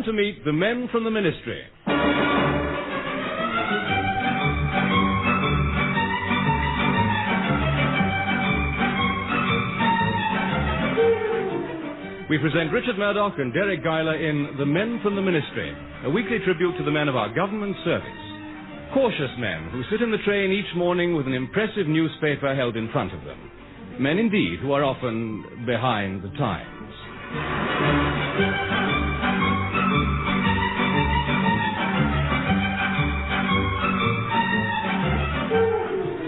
to meet the men from the Ministry. We present Richard Murdoch and Deryck Guyler in The Men from the Ministry, a weekly tribute to the men of our government service. Cautious men who sit in the train each morning with an impressive newspaper held in front of them. Men indeed who are often behind the times.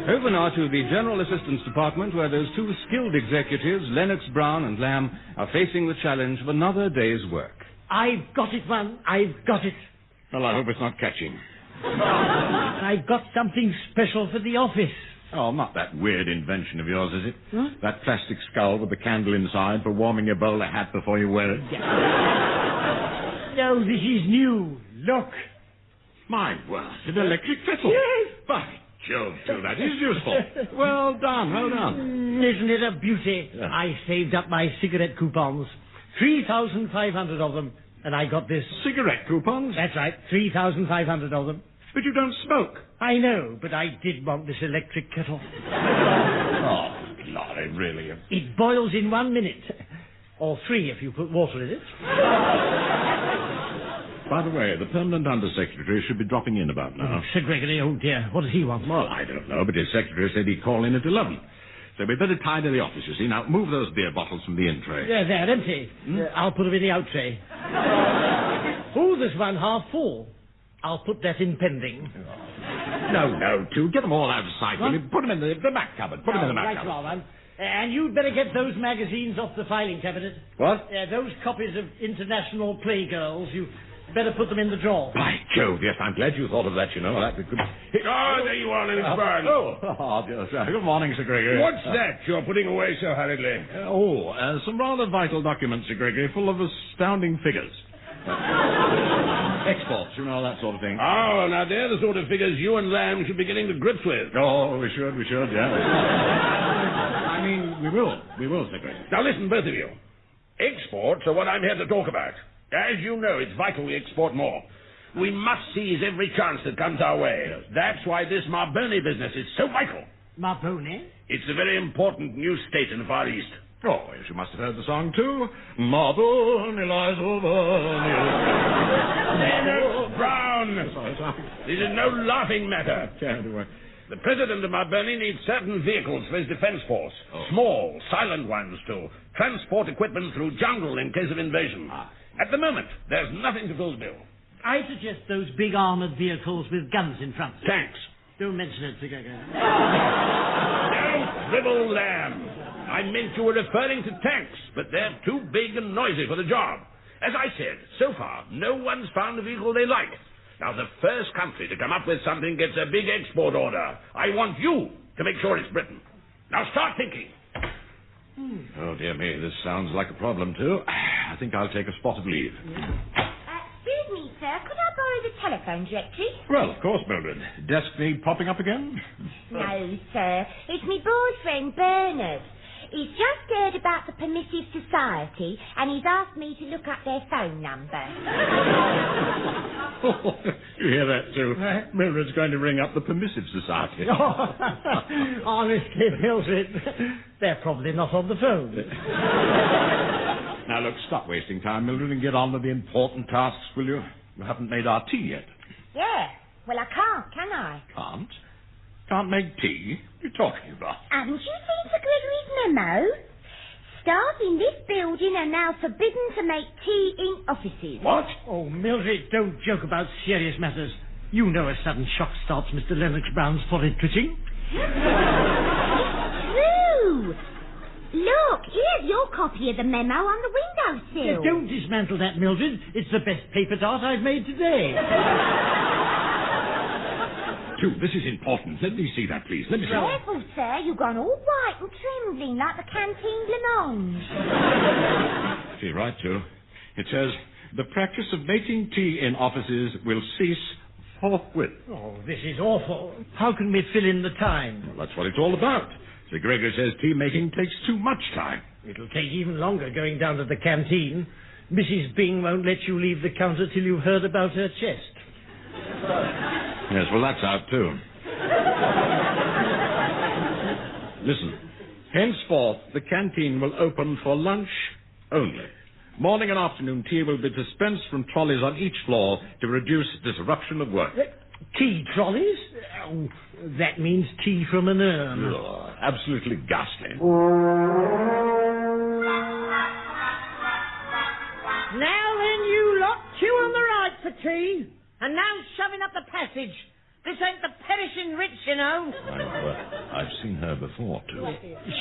Over now to the General Assistance Department, where those two skilled executives, Lennox Brown and Lamb, are facing the challenge of another day's work. I've got it, man. I've got it. Well, I hope it's not catching. I've got something special for the office. Oh, not that weird invention of yours, is it? Huh? That plastic skull with the candle inside for warming your bowler hat before you wear it? Yeah. No, this is new. Look. My word, an electric kettle. Yes. By Jove, too, that is useful. Well done, well done. Isn't it a beauty? Yeah. I saved up my cigarette coupons. 3,500 of them. And I got this. Cigarette coupons? That's right, 3,500 of them. But you don't smoke. I know, but I did want this electric kettle. Oh, Lordy, really. It boils in 1 minute. Or 3 if you put water in it. By the way, the permanent undersecretary should be dropping in about now. Sir Gregory, oh dear, what does he want? Well, I don't know, but his secretary said he'd call in at 11. So we'd better tidy the office, you see. Now, move those beer bottles from the in tray. Yeah, they're empty. I'll put them in the out tray. Oh, there's one half full. I'll put that in pending. No, two. Get them all out of sight. Will you? Put them in the back cupboard. Put them in the back right, cupboard. Norma. And you'd better get those magazines off the filing cabinet. What? Those copies of International Playgirls, you better put them in the drawer. By Jove, yes, I'm glad you thought of that, you know. That could... Oh, there you are, Lennox Brown. Good morning, Sir Gregory. What's that you're putting away so hurriedly? Some rather vital documents, Sir Gregory, full of astounding figures. Exports, you know, that sort of thing. Oh, now they're the sort of figures you and Lamb should be getting to grips with. Oh, we should, yeah. I mean, we will, Sir Gregory. Now listen, both of you. Exports are what I'm here to talk about. As you know, it's vital we export more. We must seize every chance that comes our way. That's why this Marboni business is so vital. Marboni? It's a very important new state in the Far East. Oh, yes, you must have heard the song, too. Marboni lies over Lennox Brown! Sorry. This is no laughing matter. The president of Marboni needs certain vehicles for his defense force. Small, silent ones to transport equipment through jungle in case of invasion. At the moment, there's nothing to fill the bill. I suggest those big armoured vehicles with guns in front. Tanks. Don't mention it, Sir Gregory. Don't dribble, Lamb. I meant you were referring to tanks, but they're too big and noisy for the job. As I said, so far, no one's found a vehicle they like. Now, the first country to come up with something gets a big export order. I want you to make sure it's Britain. Now, start thinking. Oh, dear me, this sounds like a problem, too. I think I'll take a spot of leave. Excuse me, sir. Could I borrow the telephone directory? Well, of course, Mildred. Desk need propping up again? No, sir. It's me boyfriend, Bernard. He's just heard about the Permissive Society, and he's asked me to look up their phone number. You hear that, too? Mildred's going to ring up the Permissive Society. Honestly, Mildred, they're probably not on the phone. Now, look, stop wasting time, Mildred, and get on with the important tasks, will you? You haven't made our tea yet. Yeah. Well, I can't, can I? Can't? Can't make tea? What are you talking about? Haven't you seen Sir Gregory's memo? Staff in this building are now forbidden to make tea in offices. What? Oh, Mildred, don't joke about serious matters. You know a sudden shock starts Mr. Lennox Brown's forehead twitching. True. Look, here's your copy of the memo on the windowsill. Don't dismantle that, Mildred. It's the best paper tart I've made today. Too, this is important. Let me see that, please. Let me see. Careful, sir. You've gone all white and trembling like the canteen blancmange. See, right, too. It says, the practice of making tea in offices will cease forthwith. Oh, this is awful. How can we fill in the time? Well, that's what it's all about. Sir Gregory says tea making takes too much time. It'll take even longer going down to the canteen. Mrs. Bing won't let you leave the counter till you've heard about her chest. Yes, well, that's out, too. Listen, henceforth, the canteen will open for lunch only. Morning and afternoon tea will be dispensed from trolleys on each floor to reduce disruption of work. Tea trolleys? Oh, that means tea from an urn. Ugh, absolutely ghastly. Now then, you lot, queue on the right for tea. And now shoving up the passage. This ain't the perishing rich, you know. I've seen her before, too.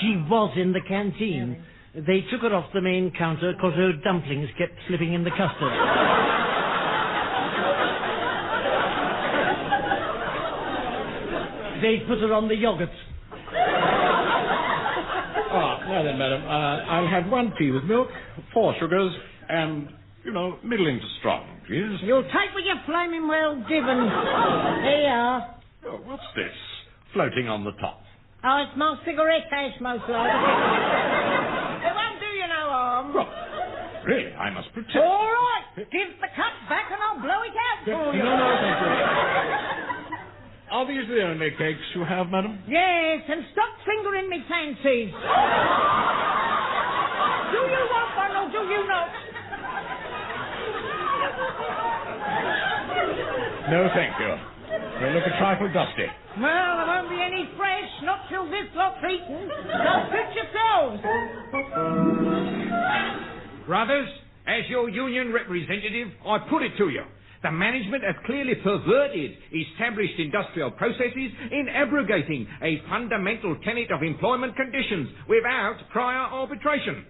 She was in the canteen. They took her off the main counter because her dumplings kept slipping in the custard. They put her on the yoghurt. Now then, madam, I'll have 1 tea with milk, 4 sugars, and, middling to strong, please. You'll take what you're flaming well given. Here you are. Oh, what's this floating on the top? Oh, it's my cigarette ash, most likely. It won't do you no harm. Well, really, I must protect... All right. Give the cup back and I'll blow it out for you. No, thank you. Are these the only cakes you have, madam? Yes, and stop fingering me fancies. Do you want one or do you not? No, thank you. They look a trifle dusty. Well, there won't be any fresh, not till this lot's eaten. So fit yourselves. Brothers, as your union representative, I put it to you. The management has clearly perverted established industrial processes in abrogating a fundamental tenet of employment conditions without prior arbitration.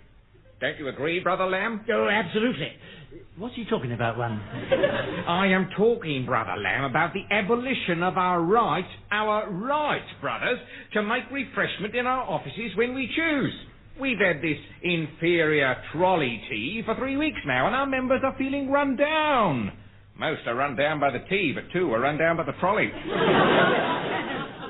Don't you agree, Brother Lamb? Oh, absolutely. What's he talking about, one? I am talking, Brother Lamb, about the abolition of our right, brothers, to make refreshment in our offices when we choose. We've had this inferior trolley tea for 3 weeks now, and our members are feeling run down. Most are run down by the tea, but 2 are run down by the trolley.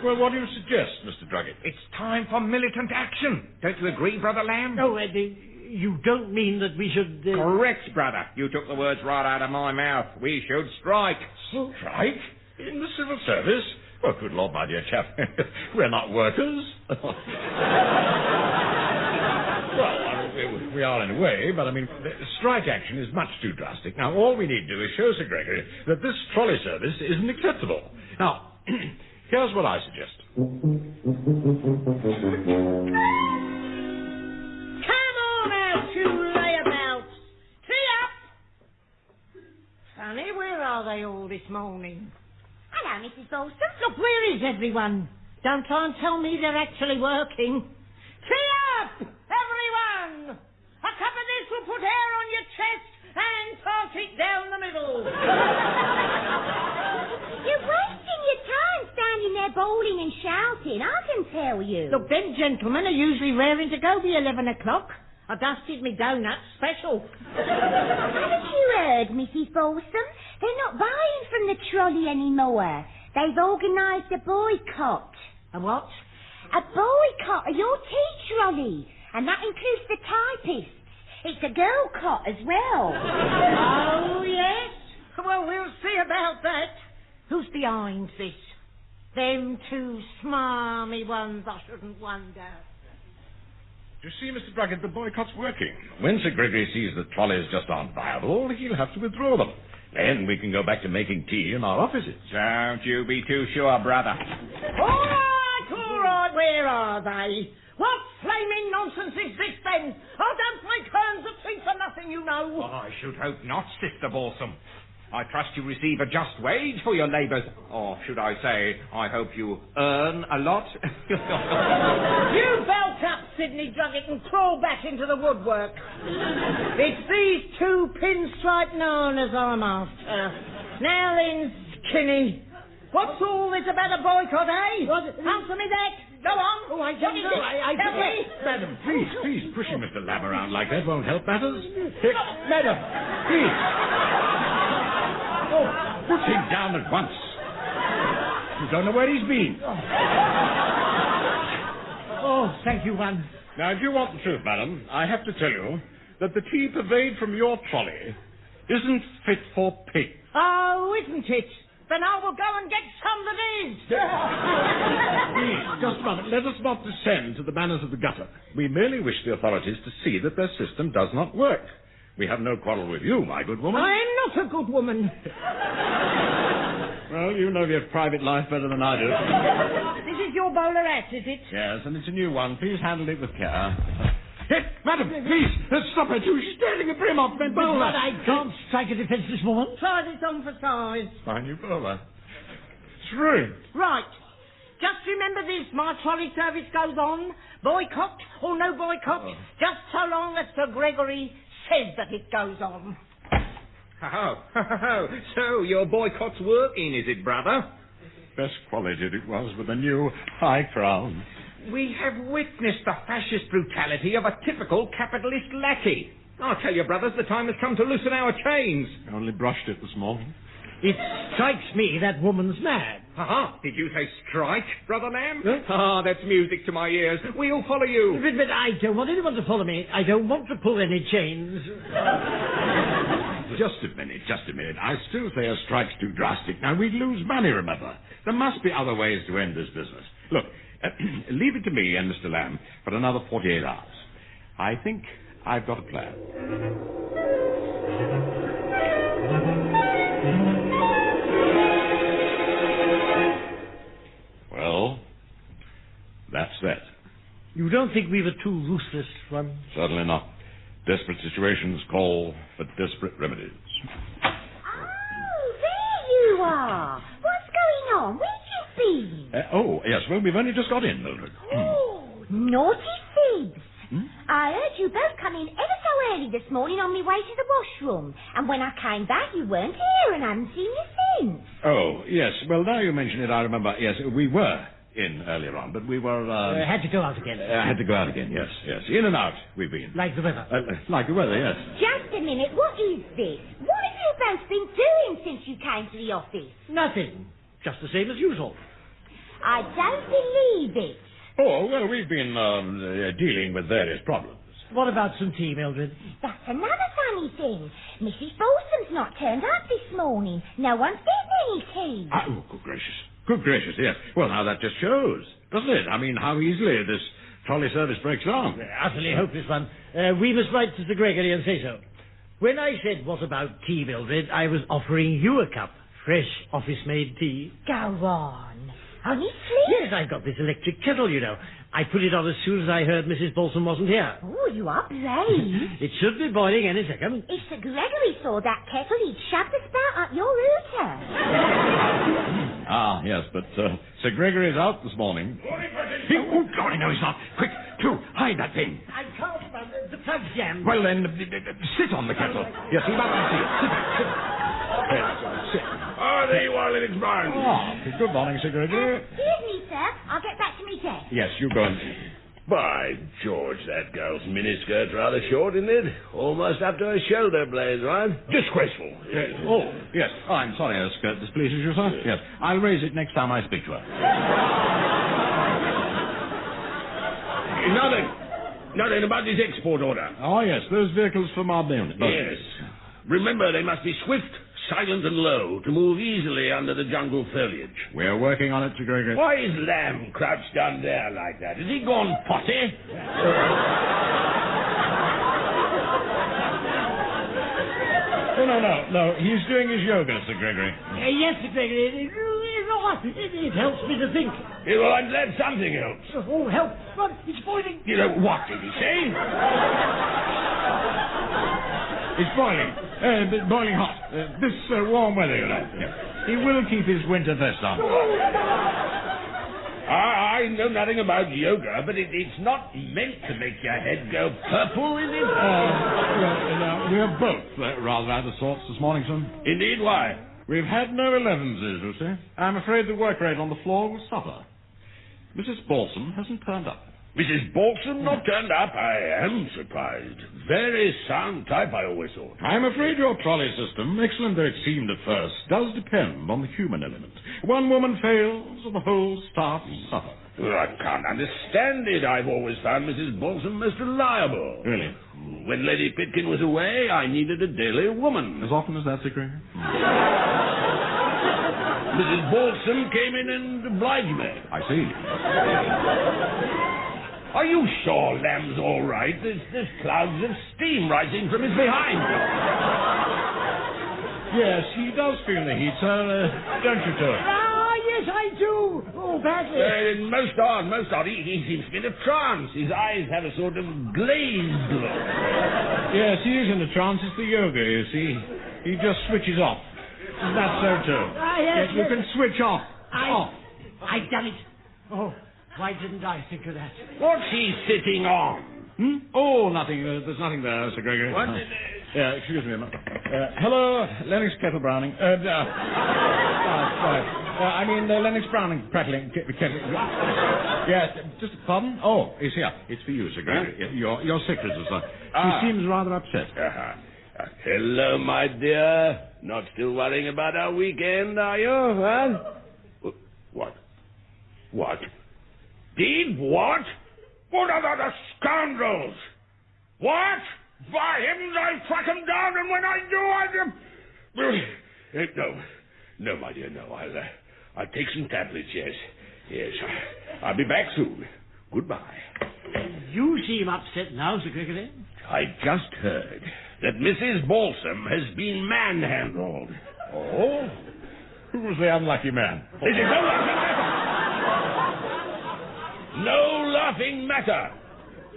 Well, what do you suggest, Mr. Druggett? It's time for militant action. Don't you agree, Brother Lamb? Oh, you don't mean that we should... Correct, brother. You took the words right out of my mouth. We should strike. Strike? In the civil service? Oh, good Lord, my dear chap. We're not workers. Well, we are in a way, but strike action is much too drastic. Now, all we need to do is show Sir Gregory that this trolley service isn't acceptable. Now, here's what I suggest. Come on out, you layabouts. Tea up. Funny, where are they all this morning? Hello, Mrs. Balsam. Look, where is everyone? Don't try and tell me they're actually working. Tea up, everyone! A cup of this will put hair on your chest and pass it down the middle. You're wasting your time standing there bawling and shouting, I can tell you. Look, them gentlemen are usually raring to go by 11 o'clock. I dusted me donuts special. Haven't you heard, Mrs. Balsam? They're not buying from the trolley anymore. They've organised a boycott. A what? A boycott of your tea trolley. And that includes the typists. It's a girl cot as well. Oh, yes? Well, we'll see about that. Who's behind this? Them 2 smarmy ones, I shouldn't wonder. You see, Mr. Druggett, the boycott's working. When Sir Gregory sees that trolleys just aren't viable, he'll have to withdraw them. Then we can go back to making tea in our offices. Don't you be too sure, brother. All right, where are they? What flaming nonsense is this, then? I don't make turns of tea for nothing, you know. Well, I should hope not, Sister Balsam. I trust you receive a just wage for your labours. Or should I say, I hope you earn a lot. You belt up, Sidney Druggett, and crawl back into the woodwork. It's these 2 pinstripe nanas I'm after. Now then, Skinny, what's all this about a boycott, eh? Answer me that. Go on. Oh, I don't know. Help me. Madam, please, pushing Mr. Lamb around like that won't help matters. Here, madam, please. Oh, put him down at once. You don't know where he's been. Oh, thank you, one. Now, if you want the truth, madam, I have to tell you that the tea purveyed from your trolley isn't fit for pigs. Oh, isn't it? Then I will go and get some that is. Please, just a moment. Let us not descend to the manners of the gutter. We merely wish the authorities to see that their system does not work. We have no quarrel with you, my good woman. I am not a good woman. Well, you know your private life better than I do. This is your bowler hat, is it? Yes, and it's a new one. Please handle it with care. Hey, madam, please, stop her too. She's tearing a brim off my bowler. But I can't strike a defenceless woman. Try this on for size. My new bowler. It's ruined. Right. Just remember this, my trolley service goes on. Boycott or no boycott, just so long as Sir Gregory says that it goes on. Oh, so your boycott's working, is it, brother? Best quality it was with a new high crown. We have witnessed the fascist brutality of a typical capitalist lackey. I'll tell you, brothers, the time has come to loosen our chains. I only brushed it this morning. It strikes me that woman's mad. Did you say strike, Brother Lamb? That's music to my ears. We'll follow you. But I don't want anyone to follow me. I don't want to pull any chains. Just a minute. I still say a strike's too drastic. Now, we'd lose money, remember. There must be other ways to end this business. Look, leave it to me and Mr. Lamb for another 48 hours. I think I've got a plan. Well, that's that. You don't think we were too ruthless, Ron? Certainly not. Desperate situations call for desperate remedies. Oh, there you are. What's going on? Where have you been? Yes, well, we've only just got in, Mildred. Oh, naughty thieves. I heard you both come in ever so early this morning on my way to the washroom. And when I came back, you weren't here and I haven't seen you since. Oh, yes. Well, now you mention it, I remember. Yes, we were in earlier on, but we were... had to go out again. Had to go out again, yes. In and out, we've been. Like the weather. Like the weather, yes. Just a minute, what is this? What have you both been doing since you came to the office? Nothing. Just the same as usual. I don't believe it. Oh, well, we've been dealing with various problems. What about some tea, Mildred? That's another funny thing. Mrs. Balsam's not turned up this morning. No one's getting any tea. Oh, good gracious. Good gracious, yes. Well, now that just shows, doesn't it? I mean, how easily this trolley service breaks down. Utterly hopeless one. We must write to Sir Gregory and say so. When I said, what about tea, Mildred, I was offering you a cup. Fresh office-made tea. Go on. Honestly? Yes, I've got this electric kettle, you know. I put it on as soon as I heard Mrs. Balsam wasn't here. Oh, you are brave. It should be boiling any second. If Sir Gregory saw that kettle, he'd shove the spout up your router. Yes, but Sir Gregory's out this morning. Morning, Patricia. Oh, God, no, he's not. Quick, hide that thing. I can't, the plug's jammed. Well, then, sit on the kettle. Yes, he might see it. Sit. Oh, there you are, Lennox Barnes. Good morning, Sir Gregory. Excuse me, sir. I'll get back to me desk. Yes, you go and... By George, that girl's miniskirt's rather short, isn't it? Almost up to her shoulder blades, right? Disgraceful. Yes. Oh, I'm sorry her skirt displeases you, sir. Yes. I'll raise it next time I speak to her. Nothing about this export order. Oh, yes. Those vehicles from Baddiley. Yes. Remember, they must be swift, silent and low to move easily under the jungle foliage. We're working on it, Sir Gregory. Why is Lamb crouched down there like that? Has he gone potty? No. He's doing his yoga, Sir Gregory. Yes, Sir Gregory. It helps me to think. Yeah, well, I'm glad something helps. Oh, help. Run, it's boiling. You know, what did he say? It's boiling. Boiling hot. This warm weather, you know. Yeah. He will keep his winter vest on. I know nothing about yoga, but it's not meant to make your head go purple, is it? We're both rather out of sorts this morning, son. Indeed, why? We've had no 11s, Lucy. I'm afraid the work rate on the floor will suffer. Mrs. Balsam hasn't turned up. Mrs. Balsam not turned up? I am surprised. Very sound type, I always thought. I'm afraid your trolley system, excellent though it seemed at first, does depend on the human element. One woman fails, and the whole staff suffer. Well, I can't understand it. I've always found Mrs. Balsam most reliable. Really? When Lady Pitkin was away, I needed a daily woman. As often as that, Sir Gregory? Mrs. Balsam came in and obliged me. I see. Are you sure Lamb's all right? There's clouds of steam rising from his behind. Yes, he does feel the heat, sir, don't you, sir? Ah, yes, I do. Oh, badly. Most odd. He seems to be in a trance. His eyes have a sort of glazed look. Yes, he is in a trance. It's the yoga, you see. He just switches off. Isn't that so, too? Yes, you can switch off. Off. I've done it. Oh, why didn't I think of that? What's he sitting on? Oh, nothing. There's nothing there, Sir Gregory. What? Yeah, excuse me a moment. Hello, Lennox Kettle Browning. Sorry. I mean, Lennox Browning prattling. Yes, just pardon? Oh, he's here. It's for you, Sir Gregory. Your secretary, sir. He seems rather upset. Hello, my dear. Not still worrying about our weekend, are you, huh? What? Did what? What are the scoundrels? What? By heavens, I'll track them down, and when I do, No, my dear, no. I'll take some tablets, yes. Yes, I'll be back soon. Goodbye. You seem upset now, Sir Gregory. I just heard that Mrs. Balsam has been manhandled. Oh? Who was the unlucky man? This is no laughing matter. No laughing matter.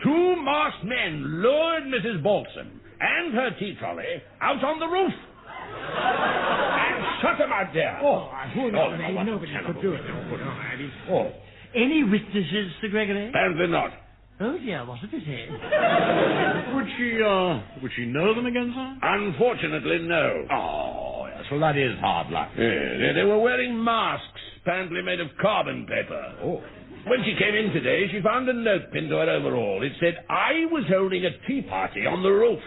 2 masked men lured Mrs. Balsam and her tea trolley out on the roof and shut them out there. Nobody could do it. Any witnesses, Sir Gregory? Apparently not. Oh, dear, what a pity. Would she know them again, sir? Unfortunately, no. Oh, yes, well, that is hard luck. Yeah, they were wearing masks, apparently made of carbon paper. Oh. When she came in today, she found a note pinned to her overall. It said, I was holding a tea party on the roof.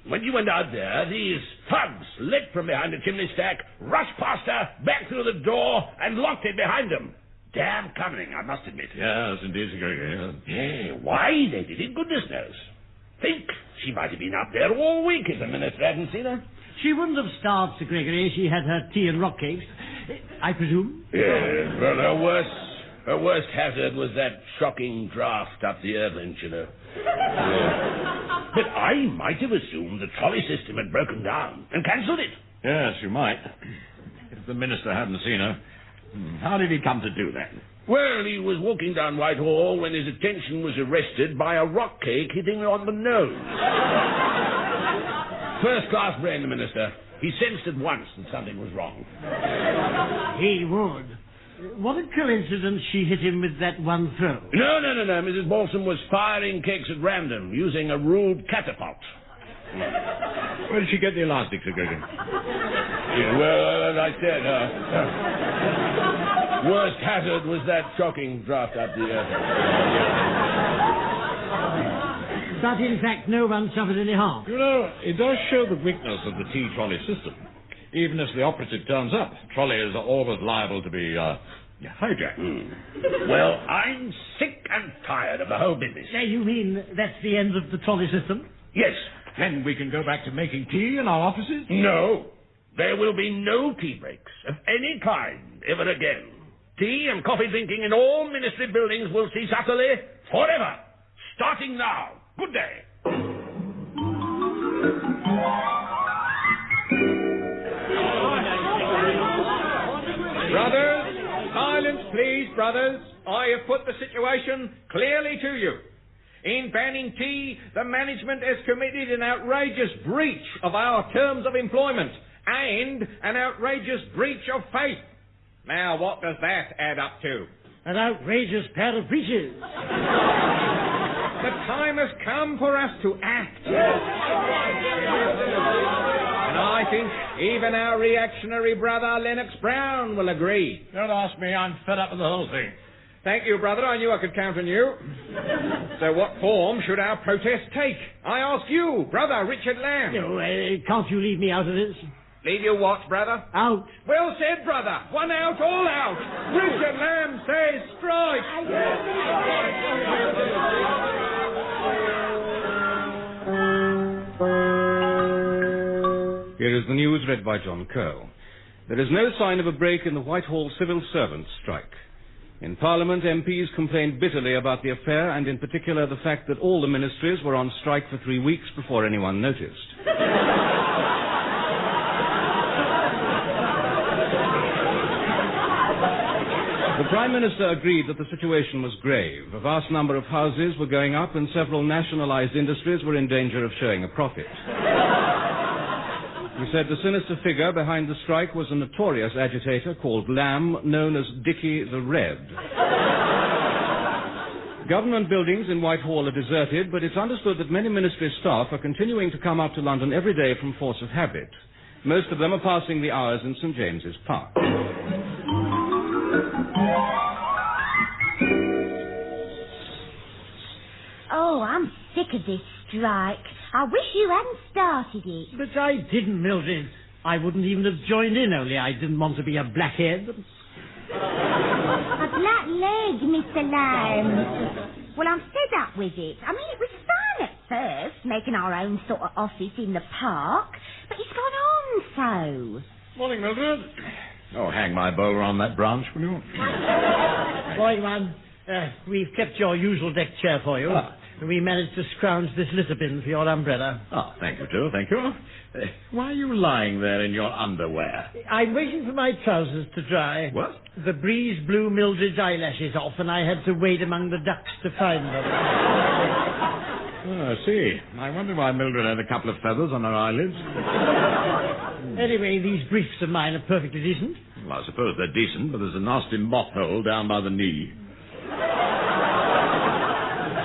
When she went out there, these thugs leapt from behind a chimney stack, rushed past her, back through the door, and locked it behind them. Damn cunning, I must admit. Yes, indeed, Sir Gregory. Yeah, why they did it, goodness knows. Think, she might have been up there all week if the minister hadn't seen her. She wouldn't have starved, Sir Gregory, if she had her tea and rock cakes, I presume? Yeah, well, her worst hazard was that shocking draft up the Irvine, you know. But I might have assumed the trolley system had broken down and cancelled it. Yes, you might. If the minister hadn't seen her. How did he come to do that? Well, he was walking down Whitehall when his attention was arrested by a rock cake hitting him on the nose. First-class brain, the minister. He sensed at once that something was wrong. He would. What a coincidence she hit him with that one throw. No. Mrs. Balsam was firing cakes at random using a rude catapult. Where did she get the elastic, Sir Gregory? Yeah, well, as I said, worst hazard was that shocking draft up the earth. But in fact, no one suffered any harm. You know, it does show the weakness of the tea trolley system. Even if the operative turns up, trolleys are always liable to be hijacked. Well, I'm sick and tired of the whole business. You mean that's the end of the trolley system? Yes. Then we can go back to making tea in our offices? No. There will be no tea breaks of any kind ever again. Tea and coffee drinking in all ministry buildings will cease utterly forever. Starting now. Good day. Brothers, silence please, brothers. I have put the situation clearly to you. In banning tea, the management has committed an outrageous breach of our terms of employment and an outrageous breach of faith. Now, what does that add up to? An outrageous pair of breeches. The time has come for us to act. And I think even our reactionary brother Lennox Brown will agree. Don't ask me. I'm fed up with the whole thing. Thank you, brother. I knew I could count on you. So what form should our protest take? I ask you, brother Richard Lamb. No, can't you leave me out of this? Leave you what, brother? Out. Well said, brother. One out, all out. Richard Lamb says strike. Here is the news read by John Curle. There is no sign of a break in the Whitehall civil servants' strike. In Parliament, MPs complained bitterly about the affair, and in particular the fact that all the ministries were on strike for 3 weeks before anyone noticed. The Prime Minister agreed that the situation was grave. A vast number of houses were going up, and several nationalised industries were in danger of showing a profit. He said the sinister figure behind the strike was a notorious agitator called Lamb, known as Dickie the Red. Government buildings in Whitehall are deserted, but it's understood that many ministry staff are continuing to come up to London every day from force of habit. Most of them are passing the hours in St James's Park. Oh, I'm sick of this strike. I wish you hadn't started it. But I didn't, Mildred. I wouldn't even have joined in, only I didn't want to be a blackhead. A black leg, Mr. Lamb. Well, I'm fed up with it. I mean, it was fun at first, making our own sort of office in the park, but it's gone on so. Morning, Mildred. Oh, hang my bowler on that branch, will you? Morning, man. We've kept your usual deck chair for you. We managed to scrounge this litter bin for your umbrella. Oh, thank you, too, thank you. Why are you lying there in your underwear? I'm waiting for my trousers to dry. What? The breeze blew Mildred's eyelashes off, and I had to wade among the ducks to find them. Oh, I see. I wonder why Mildred had a couple of feathers on her eyelids. Anyway, these briefs of mine are perfectly decent. Well, I suppose they're decent, but there's a nasty moth hole down by the knee.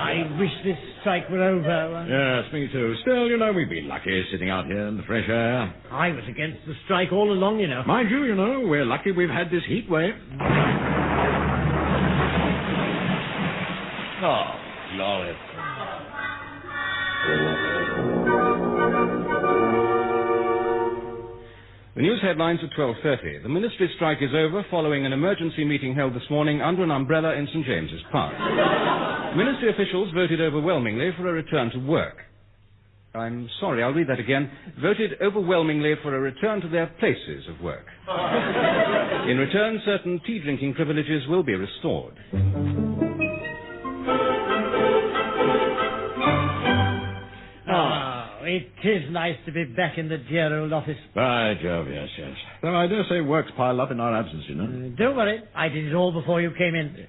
I wish this strike were over. Yes, me too. Still, we've been lucky sitting out here in the fresh air. I was against the strike all along, Mind you, we're lucky we've had this heat wave. Oh, glory. The news headlines at 12:30. The ministry strike is over following an emergency meeting held this morning under an umbrella in St James's Park. Ministry officials voted overwhelmingly for a return to work. I'm sorry, I'll read that again. Voted overwhelmingly for a return to their places of work. In return, certain tea-drinking privileges will be restored. It is nice to be back in the dear old office. By Jove, yes. Though I dare say work's piled up in our absence, Don't worry. I did it all before you came in.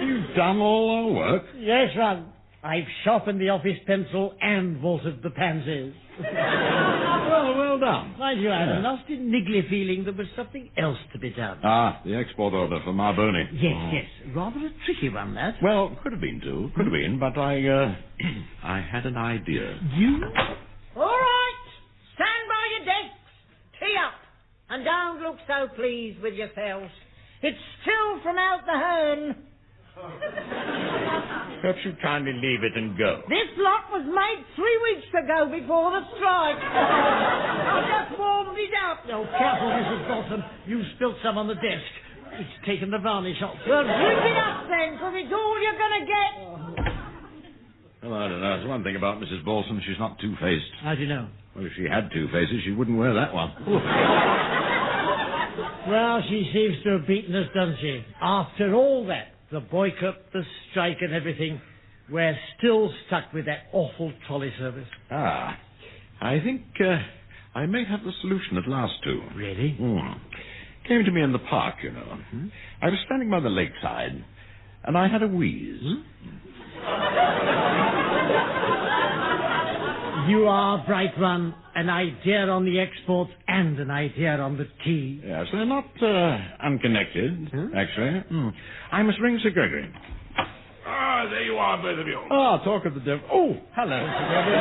You've done all our work? Yes, Ron. I've sharpened the office pencil and vaulted the pansies. Well done. Mind you, I had a nasty niggly feeling there was something else to be done. Ah, the export order for Marboni. Yes. Rather a tricky one, that. Well, could have been, too. Could have been, but I had an idea. You? All right. Stand by your desks. Tee up. And don't look so pleased with yourselves. It's still from out the hern. Perhaps you kindly leave it and go. This lot was made 3 weeks ago before the strike. I just warmed it up. Oh, careful, Mrs. Bolton. You spilt some on the desk. It's taken the varnish off. Well, drink it up then, because it's all you're going to get. Well, I don't know. There's one thing about Mrs. Balsam. She's not two-faced. How do you know? Well, if she had two faces, she wouldn't wear that one. Well, she seems to have beaten us, doesn't she? After all that, the boycott, the strike and everything, we're still stuck with that awful trolley service. Ah, I think I may have the solution at last, too. Really? Came to me in the park, I was standing by the lakeside, and I had a wheeze. You are a bright one. An idea on the exports and an idea on the tea. Yes, they're not unconnected, actually. I must ring Sir Gregory. Ah, there you are, both of you. Ah, talk of the devil. Oh, hello, Sir Gregory.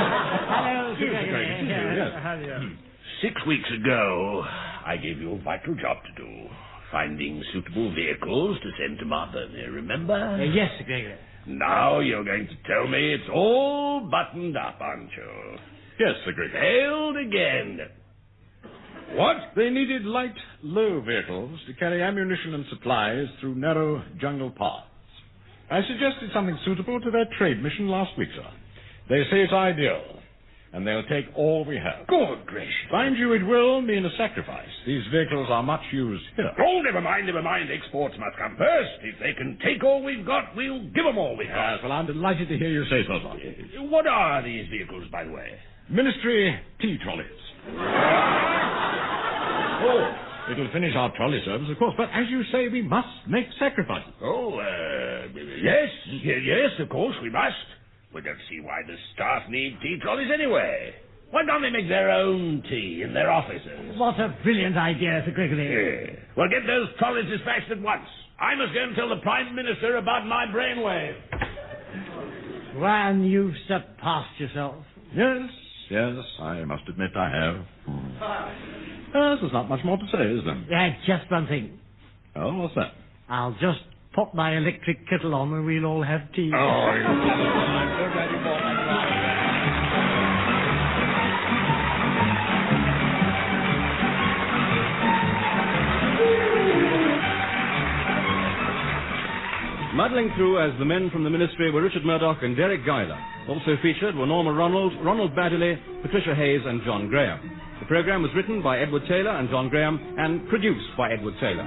Hello, Sir Gregory. Yes. How do you? 6 weeks ago, I gave you a vital job to do. Finding suitable vehicles to send to Marboni, remember? Yes, Sir Gregory. Now you're going to tell me it's all buttoned up, aren't you? Yes, Sir Gregory. Failed again. What? They needed light, low vehicles to carry ammunition and supplies through narrow jungle paths. I suggested something suitable to their trade mission last week, sir. They say it's ideal. and they'll take all we have. Good gracious. Mind you, it will mean a sacrifice. These vehicles are much used here. Oh, never mind. Exports must come first. If they can take all we've got, we'll give them all we've got. Yes, well, I'm delighted to hear you say so, Sir. What are these vehicles, by the way? Ministry tea trolleys. Oh, it'll finish our trolley service, of course, but as you say, we must make sacrifices. Oh, yes, of course, we must. We don't see why the staff need tea trolleys anyway. Why don't they make their own tea in their offices? What a brilliant idea, Sir Gregory. Yeah. Well, get those trolleys dispatched at once. I must go and tell the Prime Minister about my brainwave. Juan, you've surpassed yourself. Yes, I must admit I have. There's not much more to say, is there? Yeah, just one thing. Oh, what's that? I'll just pop my electric kettle on and we'll all have tea. Oh, I'm so glad you bought that. Muddling through as the men from the Ministry were Richard Murdoch and Deryck Guyler. Also featured were Norma, Ronald Baddiley, Patricia Hayes and John Graham. The programme was written by Edward Taylor and John Graham and produced by Edward Taylor.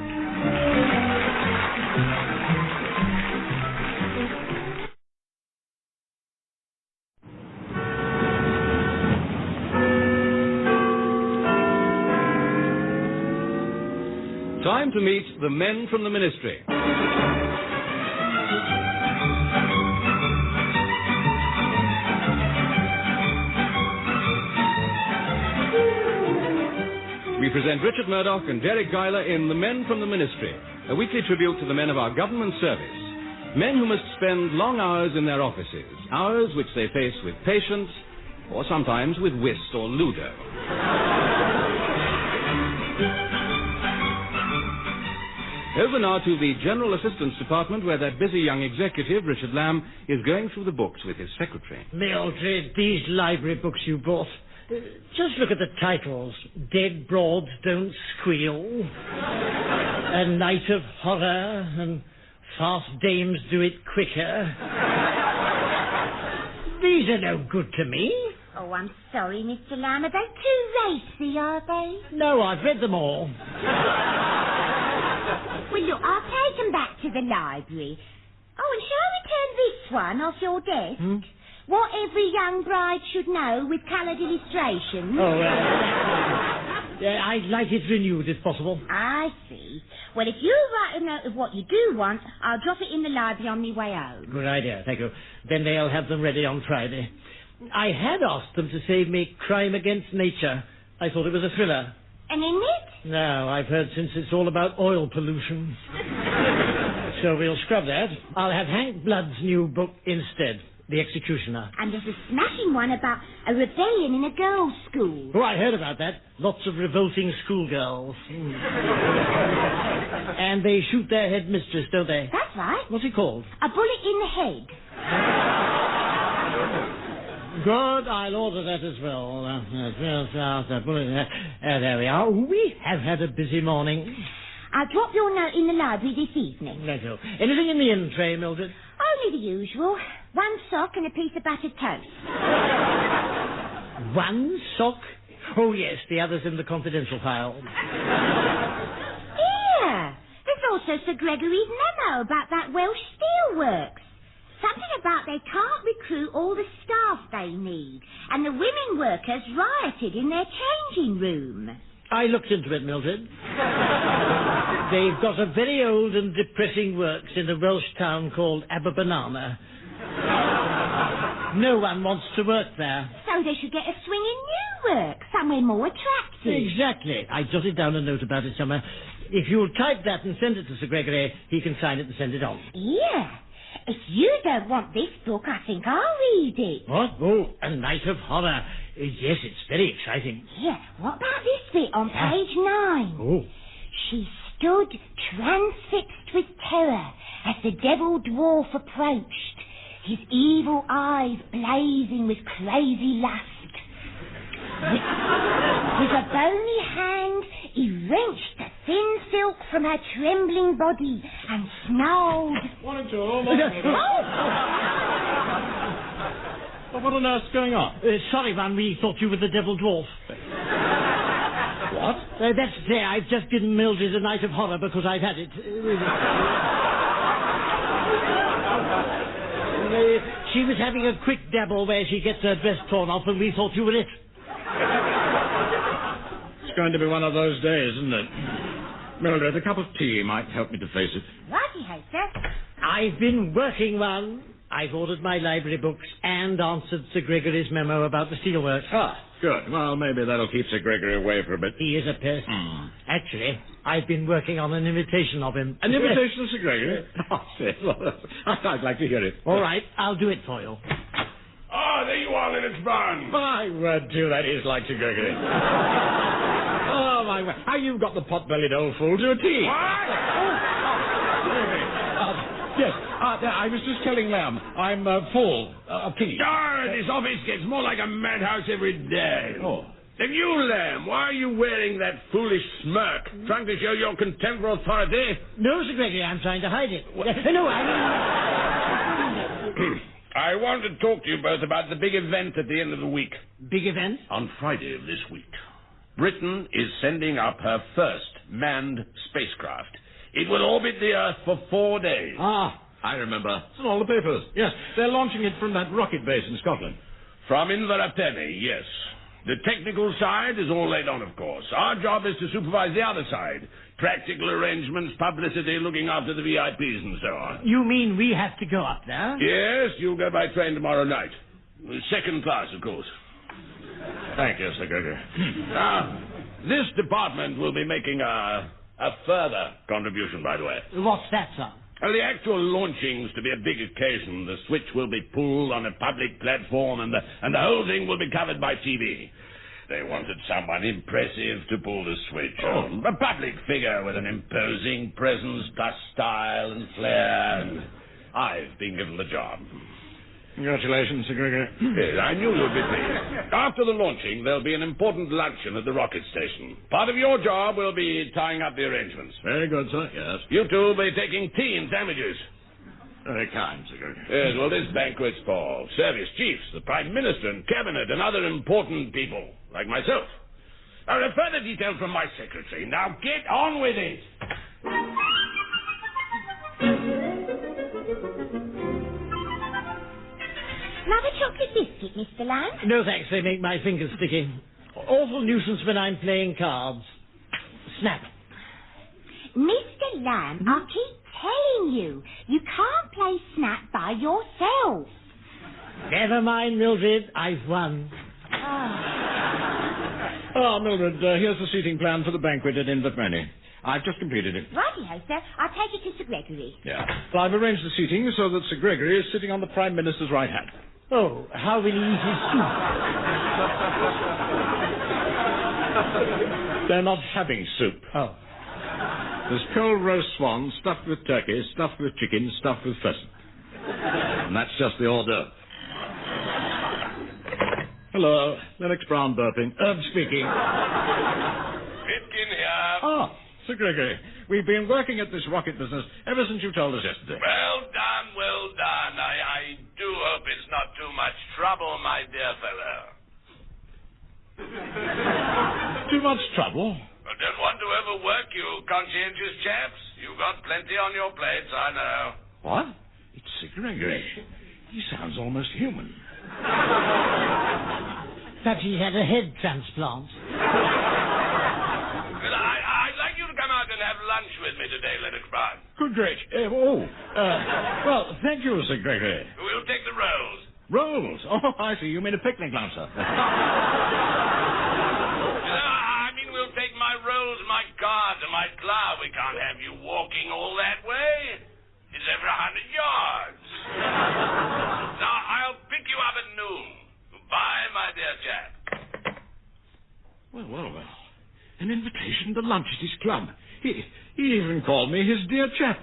Time to meet the men from the Ministry. We present Richard Murdoch and Deryck Guyler in The Men from the Ministry, a weekly tribute to the men of our government service. Men who must spend long hours in their offices, hours which they face with patience, or sometimes with whist or ludo. Over now to the General Assistance Department, where that busy young executive, Richard Lamb, is going through the books with his secretary. Mildred, these library books you bought, just look at the titles. Dead Broads Don't Squeal, A Night of Horror, and Fast Dames Do It Quicker. These are no good to me. Oh, I'm sorry, Mr. Lamb. Are they too racy, are they? No, I've read them all. Well, look, I'll take them back to the library. Oh, and shall I return this one off your desk? What every young bride should know with coloured illustrations. Oh, I'd like it renewed if possible. I see. Well, if you write a note of what you do want, I'll drop it in the library on my way home. Good idea, thank you. Then they'll have them ready on Friday. I had asked them to save me Crime Against Nature. I thought it was a thriller. And in it? No, I've heard since it's all about oil pollution. So we'll scrub that. I'll have Hank Blood's new book instead. The Executioner. And there's a smashing one about a rebellion in a girls' school. Oh, I heard about that. Lots of revolting schoolgirls. And they shoot their headmistress, don't they? That's right. What's it called? A Bullet in the Head. Good, I'll order that as well. There we are. We have had a busy morning. I'll drop your note in the library this evening. Thank you. Anything in the in tray, Mildred? Only the usual. One sock and a piece of buttered toast. One sock? Oh, yes, the other's in the confidential file. Here. There's also Sir Gregory's memo about that Welsh steelworks. Something about they can't recruit all the staff they need, and the women workers rioted in their changing room. I looked into it, Mildred. They've got a very old and depressing works in a Welsh town called Aberbanana. No one wants to work there. So they should get a swing in new work, somewhere more attractive. Exactly. I jotted down a note about it somewhere. If you'll type that and send it to Sir Gregory, he can sign it and send it on. Yeah. If you don't want this book, I think I'll read it. What? Oh, A Night of Horror. Yes, it's very exciting. Yeah, what about this bit on page 9? Oh. She stood transfixed with terror as the devil dwarf approached, his evil eyes blazing with crazy lust. With a bony hand, he wrenched the thin silk from her trembling body and snarled... Well, what on earth's going on? Sorry, man, we thought you were the Devil Dwarf. What? That's there. I've just given Mildred a night of horror because I've had it. She was having a quick dabble where she gets her dress torn off, and we thought you were it. It's going to be one of those days, isn't it? Mildred, a cup of tea might help me to face it. Righty-ho, sir. I've been working one. I've ordered my library books and answered Sir Gregory's memo about the steelworks. Ah, good. Well, maybe that'll keep Sir Gregory away for a bit. He is a pest. Actually, I've been working on an imitation of him. An imitation of Sir Gregory? Oh, say, well, I'd like to hear it. All right, I'll do it for you. Oh, there you are, Lennox Brown. My word, too, that is like Sir Gregory. Oh, my word. How you've got the pot-bellied old fool to a tea. Yes, I was just telling Lamb, I'm full of tea. This office gets more like a madhouse every day. Oh. And you, Lamb, why are you wearing that foolish smirk? Trying to show your contempt for authority? No, Sir Gregory, I'm trying to hide it. No, I want to talk to you both about the big event at the end of the week. Big event? On Friday of this week, Britain is sending up her first manned spacecraft. It will orbit the Earth for 4 days. Ah, I remember. It's in all the papers. Yes, they're launching it from that rocket base in Scotland. From Inverpenny, yes. The technical side is all laid on, of course. Our job is to supervise the other side. Practical arrangements, publicity, looking after the VIPs and so on. You mean we have to go up there? Yes, you'll go by train tomorrow night. Second class, of course. Thank you, Sir Gregory. This department will be making a further contribution, by the way. What's that, sir? Well, the actual launching's to be a big occasion. The switch will be pulled on a public platform, and the whole thing will be covered by TV. They wanted someone impressive to pull the switch. A public figure with an imposing presence, plus style and flair. And I've been given the job. Congratulations, Sir Gregory. Yes, I knew you'd be pleased. After the launching, there'll be an important luncheon at the rocket station. Part of your job will be tying up the arrangements. Very good, sir, yes. You two will be taking tea and sandwiches. Very kind, Sir Gregory. Yes, well, this banquet's for service chiefs, the Prime Minister and Cabinet, and other important people, like myself. Now, a further detail from my secretary. Now, get on with it. Another chocolate biscuit, Mr. Lamb? No, thanks. They make my fingers sticky. Awful nuisance when I'm playing cards. Snap. Mr. Lamb, I keep telling you, you can't play Snap by yourself. Never mind, Mildred. I've won. Oh, Mildred, here's the seating plan for the banquet at Inverpenny. I've just completed it. Righty-ho, sir. I'll take it to Sir Gregory. Yeah. Well, I've arranged the seating so that Sir Gregory is sitting on the Prime Minister's right hand. Oh, how will he eat his soup? They're not having soup. Oh. There's cold roast swan, stuffed with turkey, stuffed with chicken, stuffed with pheasant. And that's just the hors d'oeuvre. Hello, Lennox Brown burping. Speaking. Pitkin here. Ah, Sir Gregory, we've been working at this rocket business ever since you told us yesterday. Well done, well done. I do hope it's not too much trouble, my dear fellow. Too much trouble? I don't want to overwork you, conscientious chaps. You've got plenty on your plates, I know. What? It's Sir Gregory. He sounds almost human. Perhaps he's had a head transplant. Well, I'd like you to come out and have lunch with me today, Lennox Brown. Good, great. Well, thank you, Sir Gregory. We'll take the rolls. Rolls? Oh, I see. You mean a picnic lunch, sir. We'll take my rolls, my cards, and my club. We can't have you walking all that way. It's over 100 yards. Now, I'll pick you up at noon. Goodbye, my dear chap. Well. An invitation to lunch at his club. He even called me his dear chap.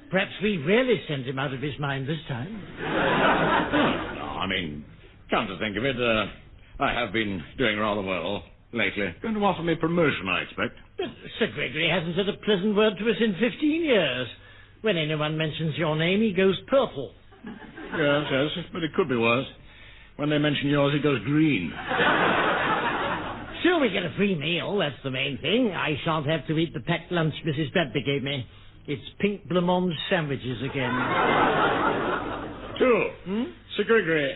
Perhaps we really sent him out of his mind this time. No, come to think of it, I have been doing rather well lately. Going to offer me promotion, I expect. But Sir Gregory hasn't said a pleasant word to us in 15 years. When anyone mentions your name, he goes purple. Yes, but it could be worse. When they mention yours, it goes green. So we get a free meal, that's the main thing. I shan't have to eat the packed lunch Mrs. Baddiley gave me. It's pink blancmange sandwiches again. Curle, Sir Gregory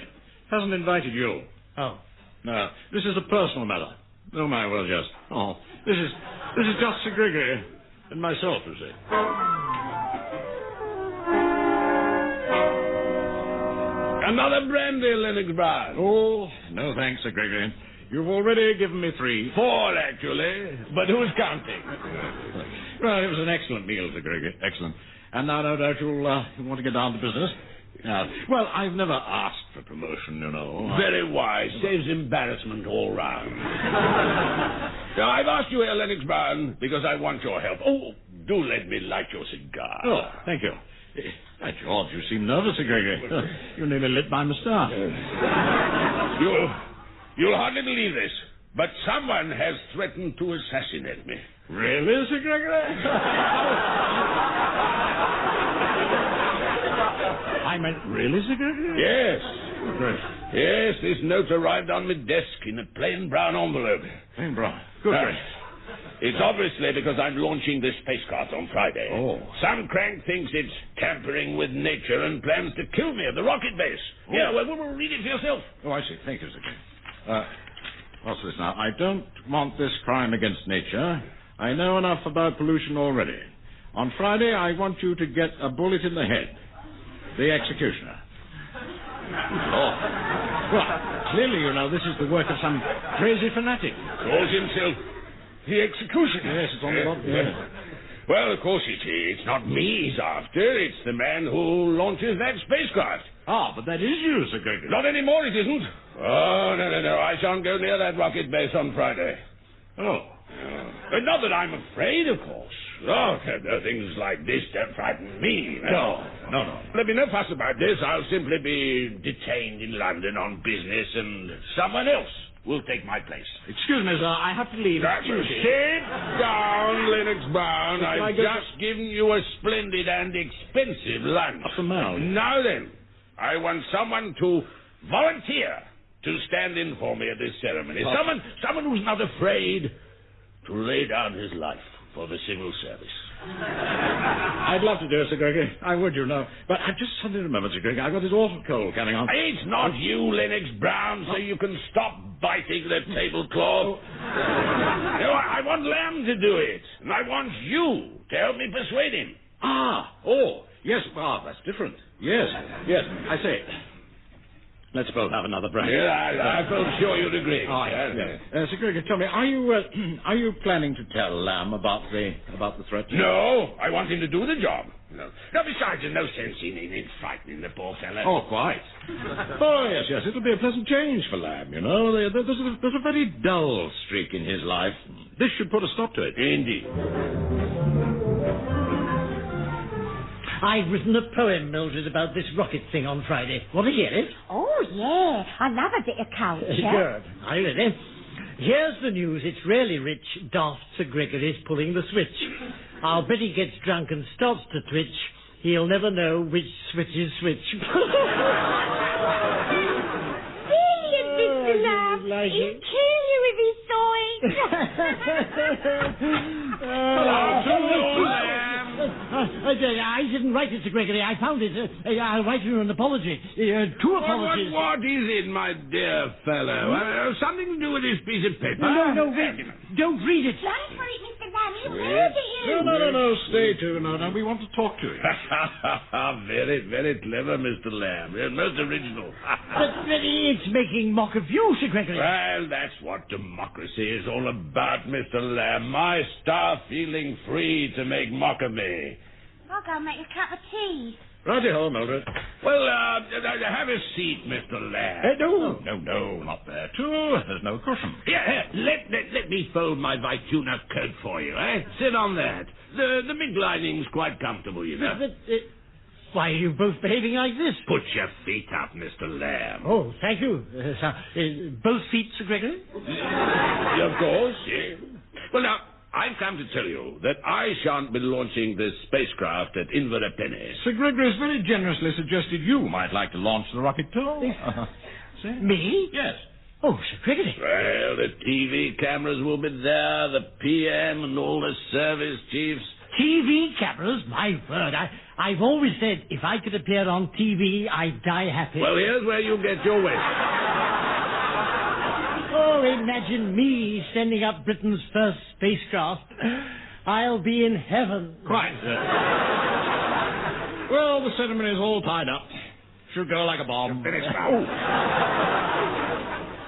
hasn't invited you. Oh. No, this is a personal matter. Oh, my, well, just. Oh, this is just Sir Gregory and myself, you see. Another brandy, Lennox Brown. Oh, no thanks, Sir Gregory. You've already given me 3. 4, actually. But who's counting? Well, it was an excellent meal, Sir Gregory. Excellent. And now, no doubt, you'll want to get down to business. Well, I've never asked for promotion, you know. Very wise. Saves embarrassment all round. Now, I've asked you here, Lennox Brown, because I want your help. Oh, do let me light your cigar. Oh, thank you. By George, you seem nervous, Sir Gregory. You nearly lit my moustache. You'll hardly believe this, but someone has threatened to assassinate me. Really, Sir Gregory? I meant really, Sir Gregory? Yes. Great. Yes, this note arrived on my desk in a plain brown envelope. Plain brown. Good. It's obviously because I'm launching this spacecraft on Friday. Oh. Some crank thinks it's tampering with nature and plans to kill me at the rocket base. Oh. Yeah, well, read it for yourself. Oh, I see. Thank you, Sir Gregory. What's this now? I don't want this crime against nature. I know enough about pollution already. On Friday, I want you to get a bullet in the head. The executioner. Oh. Well, clearly, you know, this is the work of some crazy fanatic. Calls himself the executioner. Yes, it's on the bottom. Yeah. Well, of course, it's not me he's after. It's the man who launches that spacecraft. Ah, but that is you, Sir Gregory. Not anymore, it isn't. Oh, no. I shan't go near that rocket base on Friday. Oh. But not that I'm afraid, of course. Oh, no, things like this don't frighten me. No. There'll be no fuss about this. I'll simply be detained in London on business, and someone else will take my place. Excuse me, sir. I have to leave. Sit down, Lennox Brown. I've just given you a splendid and expensive lunch. Up the mound. Now then, I want someone to volunteer to stand in for me at this ceremony. Someone who's not afraid to lay down his life for the civil service. I'd love to do it, Sir Gregory. I would, you know. But I've just suddenly remembered, Sir Gregory, I've got this awful cold coming on. It's not you, Lennox Brown, so you can stop biting the tablecloth. No, I want Lamb to do it, and I want you to help me persuade him. Yes, that's different. Yes, I say. Let's both have another break. Yeah, I felt sure you'd agree. Oh, yeah. Sir Gregory, tell me, are you planning to tell Lamb about the threat? No, I want him to do the job. No, besides, there's no sense in frightening the poor fellow. Oh, quite. Oh, yes, it'll be a pleasant change for Lamb, you know. There's a very dull streak in his life. This should put a stop to it. Indeed. I've written a poem, Mildred, about this rocket thing on Friday. Want to hear it? Oh, yeah. I love a bit of culture. Good. Are you ready? Here's the news. It's really rich. Daft Sir Gregory's pulling the switch. I'll bet he gets drunk and starts to twitch. He'll never know which switch is which. Brilliant, Mr. Lamb. Like He'd kill you if he saw it. I didn't write it, Sir Gregory. I found it. I'll write you an apology. 2 apologies. What is it, my dear fellow? Something to do with this piece of paper? No, wait. Don't read it. Run for it, Mr. Lamb. He'll murder you. No. Stay tuned. No. We want to talk to you. Very, very clever, Mr. Lamb. Most original. But it's making mock of you, Sir Gregory. Well, that's what democracy is all about, Mr. Lamb. My staff feeling free to make mock of me. I'll go make a cup of tea. Righty-ho, Mildred. Well, have a seat, Mr. Lamb. No, not there, too. There's no cushion. Here, let me fold my Vicuna coat for you, eh? Sit on that. The mink lining's quite comfortable, you know. Why are you both behaving like this? Put your feet up, Mr. Lamb. Oh, thank you. Both feet, Sir Gregory? Of course, yeah. Well, now, I've come to tell you that I shan't be launching this spacecraft at Inverpenny. Sir Gregory has very generously suggested you might like to launch the rocket too. Say? Me? Yes. Oh, Sir Gregory. Well, the TV cameras will be there, the PM and all the service chiefs. TV cameras? My word. I've always said if I could appear on TV, I'd die happy. Well, here's where you get your wish. Oh, imagine me sending up Britain's first spacecraft. I'll be in heaven. Quite. Well, the ceremony is all tied up. Should go like a bomb. Finish now.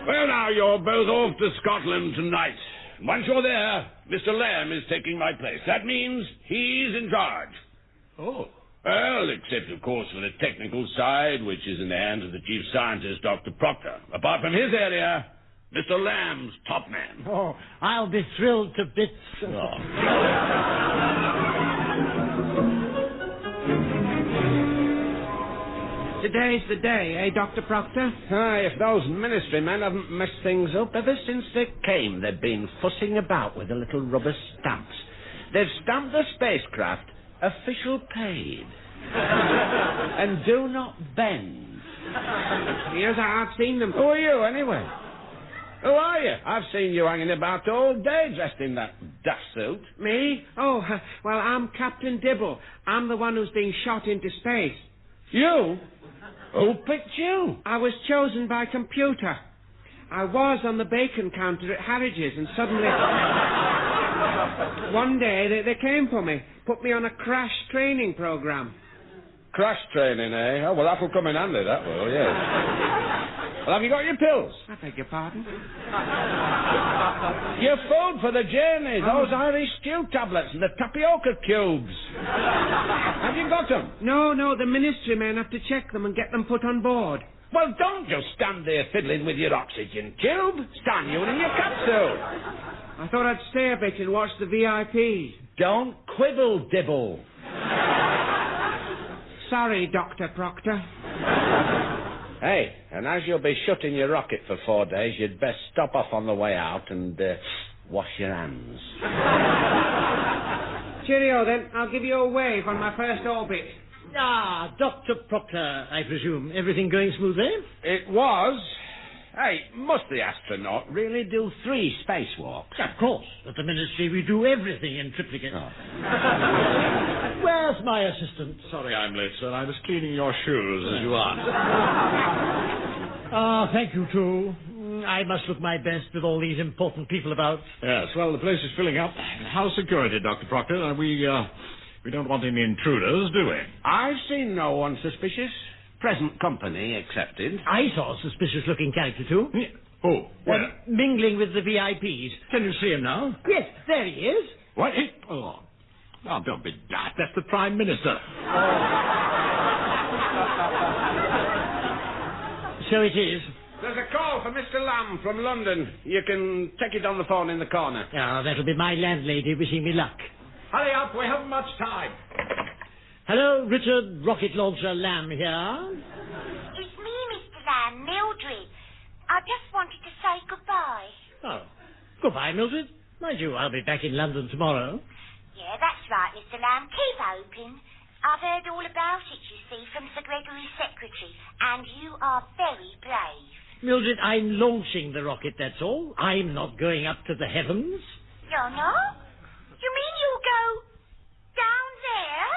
Well, now, you're both off to Scotland tonight. Once you're there, Mr. Lamb is taking my place. That means he's in charge. Oh. Well, except, of course, for the technical side, which is in the hands of the chief scientist, Dr. Proctor. Apart from his area, Mr. Lamb's top man. Oh, I'll be thrilled to bits. Today's the day, eh, Dr. Proctor? If those ministry men haven't messed things up, ever since they came, they've been fussing about with the little rubber stamps. They've stamped the spacecraft official paid. And do not bend. Yes, I've seen them. Who are you, anyway? Who are you? I've seen you hanging about all day dressed in that dust suit. Me? Oh, well, I'm Captain Dibble. I'm the one who's being shot into space. You? Who picked you? I was chosen by computer. I was on the bacon counter at Harridge's, and suddenly... one day, they came for me, put me on a crash training program. Crash training, eh? Oh, well, that'll come in handy, that will, yes. Well, have you got your pills? I beg your pardon? Your food for the journey, those Irish stew tablets and the tapioca cubes. Have you got them? No, the ministry men have to check them and get them put on board. Well, don't just stand there fiddling with your oxygen tube. Stand you in your capsule. I thought I'd stay a bit and watch the VIPs. Don't quibble, Dibble. Sorry, Dr. Proctor. Hey, and as you'll be shutting your rocket for 4 days, you'd best stop off on the way out and wash your hands. Cheerio, then. I'll give you a wave on my first orbit. Ah, Dr. Proctor, I presume. Everything going smoothly? It was. Hey, must the astronaut really do 3 spacewalks? Of course. At the ministry, we do everything in triplicate. Oh. Where's my assistant? Sorry I'm late, sir. I was cleaning your shoes as you asked. Thank you, too. I must look my best with all these important people about. Yes, well, the place is filling up. How's security, Dr. Proctor? We don't want any intruders, do we? I've seen no one suspicious. Present company excepted. I saw a suspicious-looking character, too. Yeah. Oh, where? Mingling with the VIPs. Can you see him now? Yes, there he is. What? Oh, don't be daft. That's the Prime Minister. So it is. There's a call for Mr. Lamb from London. You can take it on the phone in the corner. Ah, that'll be my landlady wishing me luck. Hurry up, we haven't much time. Hello, Richard Rocket Launcher Lamb here. It's me, Mr. Lamb, Mildred. I just wanted to say goodbye. Oh, goodbye, Mildred. Mind you, I'll be back in London tomorrow. Yeah, that's right, Mr. Lamb. Keep hoping. I've heard all about it, you see, from Sir Gregory's secretary, and you are very brave. Mildred, I'm launching the rocket, that's all. I'm not going up to the heavens. You're not? You mean you'll go down there?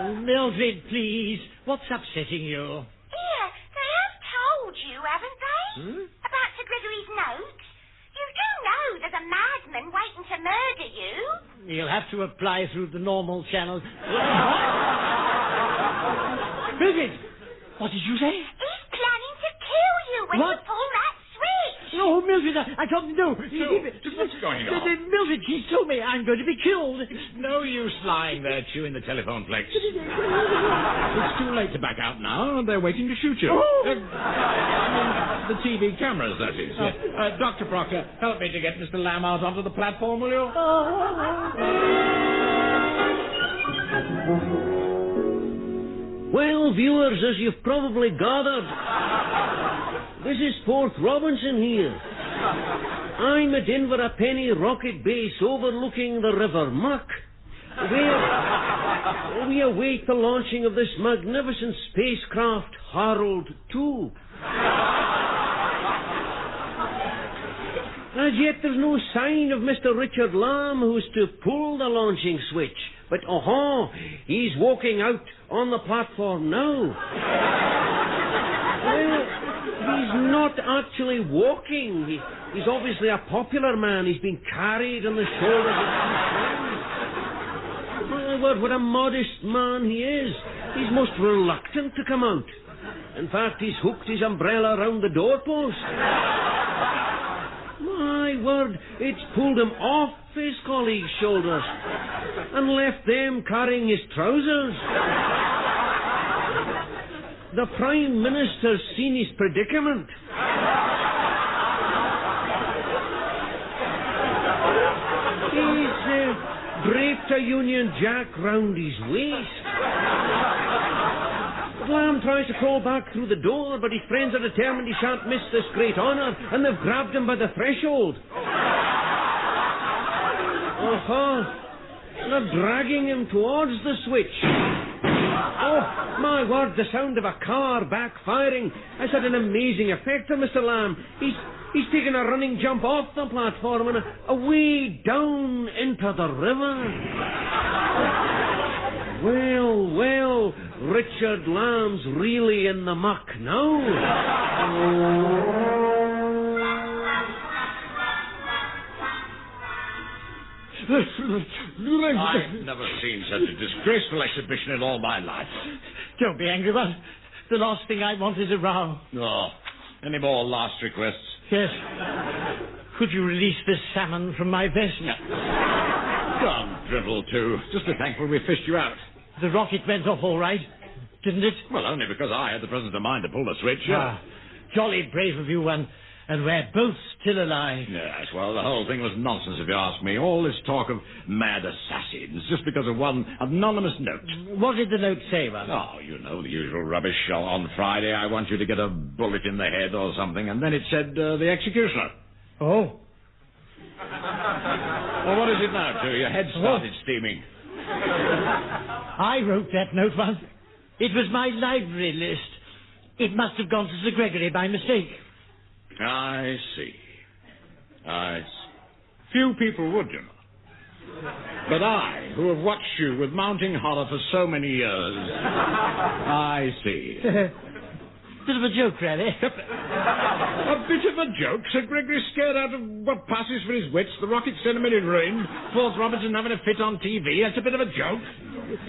Oh, Mildred, please. What's upsetting you? Here, they have told you, haven't they? About Sir Gregory's notes. You do know there's a madman waiting to murder you. You'll have to apply through the normal channels. Mildred, what did you say? He's planning to kill you when What? you pull that switch. No, Mildred, I can't know. What's going on? Mildred, she told me I'm going to be killed. No use lying there chewing the telephone flex. It's too late to back out now. They're waiting to shoot you. The TV cameras, that is. Dr. Proctor, help me to get Mr. Lamb out onto the platform, will you? Well, viewers, as you've probably gathered, this is Port Robinson here. I'm at Inverpenny Rocket Base overlooking the River Muck. We await the launching of this magnificent spacecraft, Harold II. As yet there's no sign of Mr. Richard Lamb, who's to pull the launching switch. But, he's walking out on the platform now. Well, he's not actually walking. He's obviously a popular man. He's been carried on the shoulders of two friends. My word, what a modest man he is. He's most reluctant to come out. In fact, he's hooked his umbrella round the doorpost. My word, it's pulled him off his colleagues' shoulders and left them carrying his trousers. The Prime Minister's seen his predicament. He's draped a Union Jack round his waist. Lamb tries to crawl back through the door, but his friends are determined he shan't miss this great honour, and they've grabbed him by the threshold. They're dragging him towards the switch. Oh, my word, the sound of a car backfiring has had an amazing effect on Mr. Lamb. He's taken a running jump off the platform and away down into the river. Well, Richard Lamb's really in the muck now. I've never seen such a disgraceful exhibition in all my life. Don't be angry, but the last thing I want is a row. Oh, any more last requests? Yes. Could you release this salmon from my vest? Don't drivel, too. Just be thankful we fished you out. The rocket went off all right, didn't it? Well, only because I had the presence of mind to pull the switch. Jolly brave of you, and we're both still alive. Yes, well, the whole thing was nonsense, if you ask me. All this talk of mad assassins, just because of one anonymous note. What did the note say, Ron? Oh, you know, the usual rubbish. On Friday, I want you to get a bullet in the head or something, and then it said the executioner. Oh. Well, what is it now, too? Your head started steaming. I wrote that note once. It was my library list. It must have gone to Sir Gregory by mistake. I see. Few people would, you know. But I, who have watched you with mounting horror for so many years, I see. Bit of a joke, really. A bit of a joke? Sir Gregory scared out of what passes for his wits, the rocket sentiment in ruin, Fourth Robinson having a fit on TV. That's a bit of a joke.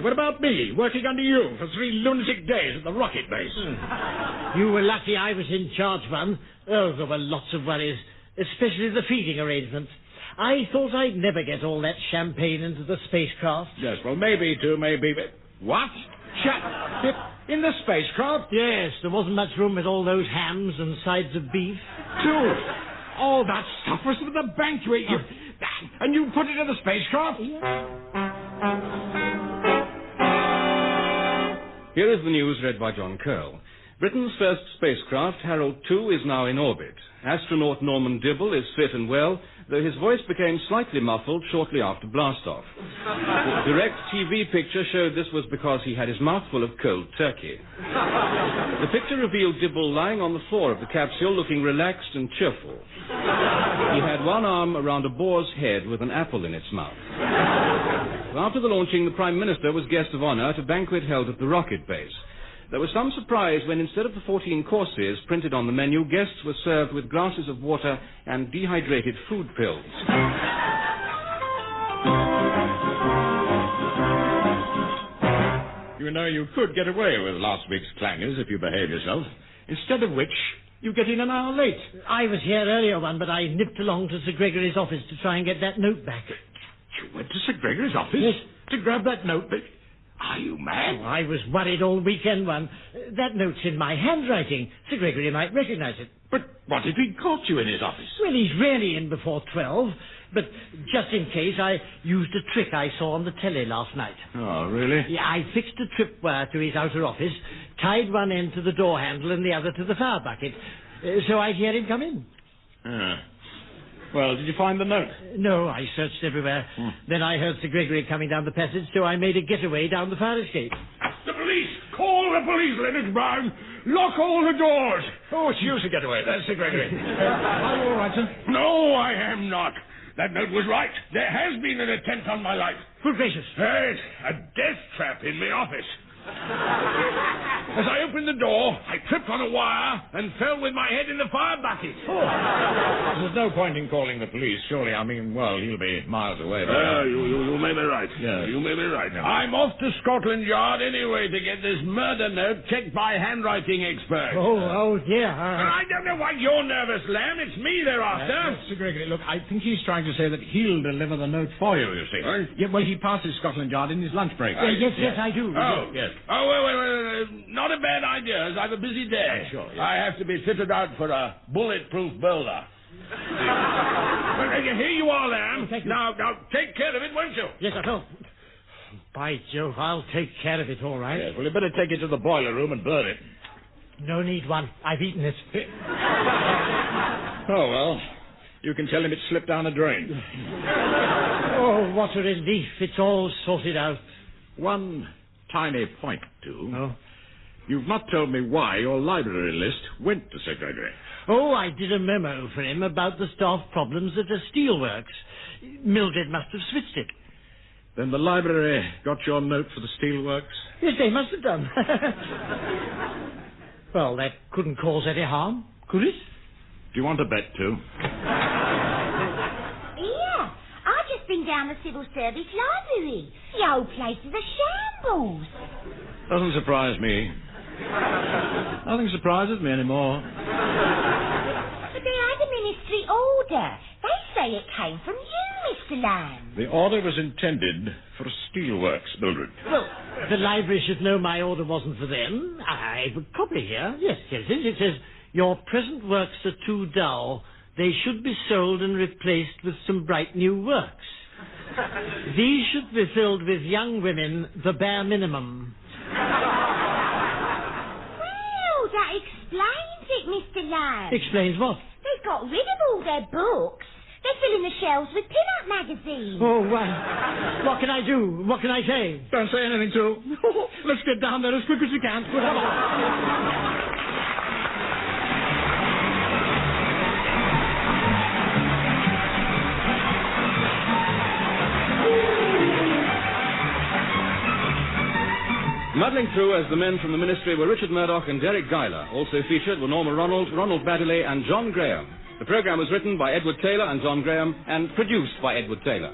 What about me, working under you for 3 lunatic days at the rocket base? You were lucky I was in charge, man. Oh, there were lots of worries, especially the feeding arrangements. I thought I'd never get all that champagne into the spacecraft. Yes, well, maybe, too, maybe. But what? In the spacecraft? Yes, there wasn't much room with all those hams and sides of beef. Dude, all that stuff was for the banquet. And you put it in the spacecraft? Here is the news read by John Curle. Britain's first spacecraft, Harold II, is now in orbit. Astronaut Norman Dibble is fit and well, though his voice became slightly muffled shortly after blastoff. The direct TV picture showed this was because he had his mouth full of cold turkey. The picture revealed Dibble lying on the floor of the capsule, looking relaxed and cheerful. He had one arm around a boar's head with an apple in its mouth. After the launching, the Prime Minister was guest of honour at a banquet held at the rocket base. There was some surprise when instead of the 14 courses printed on the menu, guests were served with glasses of water and dehydrated food pills. You know, you could get away with last week's clangers if you behave yourself. Instead of which, you get in an hour late. I was here earlier, but I nipped along to Sir Gregory's office to try and get that note back. You went to Sir Gregory's office? Yes. To grab that note? But are you mad? Oh, I was worried all weekend, That note's in my handwriting. Sir Gregory might recognize it. But what if he caught you in his office? Well, he's rarely in before 12, but just in case, I used a trick I saw on the telly last night. Oh, really? Yeah, I fixed a tripwire to his outer office, tied one end to the door handle and the other to the flower bucket, so I'd hear him come in. Well, did you find the note? No, I searched everywhere. Then I heard Sir Gregory coming down the passage, so I made a getaway down the fire escape. The police! Call the police, Lennox Brown! Lock all the doors! Oh, it's you, Sir Getaway. That's Sir Gregory. Are you all right, sir? No, I am not. That note was right. There has been an attempt on my life. Good gracious. Yes, a death trap in the office. As I opened the door, I tripped on a wire and fell with my head in the fire bucket. There's no point in calling the police, surely. I mean, well, he'll be miles away. You may be right. Yes. You may be right. Yeah. I'm off to Scotland Yard anyway to get this murder note checked by handwriting experts. Oh, dear. But I don't know why you're nervous, Lamb. It's me they're after. Sir Gregory, look, I think he's trying to say that he'll deliver the note for you, you see. Huh? Yeah, well, he passes Scotland Yard in his lunch break. Yes, I do. Oh, Yes. Oh, wait. Not a bad idea, as I've a busy day. Sure, yes. I have to be fitted out for a bulletproof boulder. Well, here you are, Lamb. Thank you. Now, take care of it, won't you? Yes, I will. By Jove, I'll take care of it, all right. Yes, well, you better take it to the boiler room and burn it. No need one. I've eaten it. Oh, well, you can tell him it slipped down the drain. Oh, what a relief. It's all sorted out. One tiny point, too. Oh? You've not told me why your library list went to Sir Gregory. Oh, I did a memo for him about the staff problems at the steelworks. Mildred must have switched it. Then the library got your note for the steelworks? Yes, they must have done. Well, that couldn't cause any harm, could it? Do you want to bet, too? Yeah, I've just been down the civil service library. The old place is a shambles. Doesn't surprise me. Nothing surprises me anymore. But they had a ministry order. They say it came from you, Mr. Lamb. The order was intended for steelworks, Mildred. Well, the library should know my order wasn't for them. I have a copy here. Yes, it says, your present works are too dull. They should be sold and replaced with some bright new works. These should be filled with young women, the bare minimum. Well, that explains it, Mr. Lamb. Explains what? They've got rid of all their books. They're filling the shelves with pin-up magazines. Oh, well, what can I do? What can I say? Don't say anything, too. Let's get down there as quick as we can. Muddling through as the men from the ministry were Richard Murdoch and Deryck Guyler. Also featured were Norma, Ronald Baddiley and John Graham. The programme was written by Edward Taylor and John Graham and produced by Edward Taylor.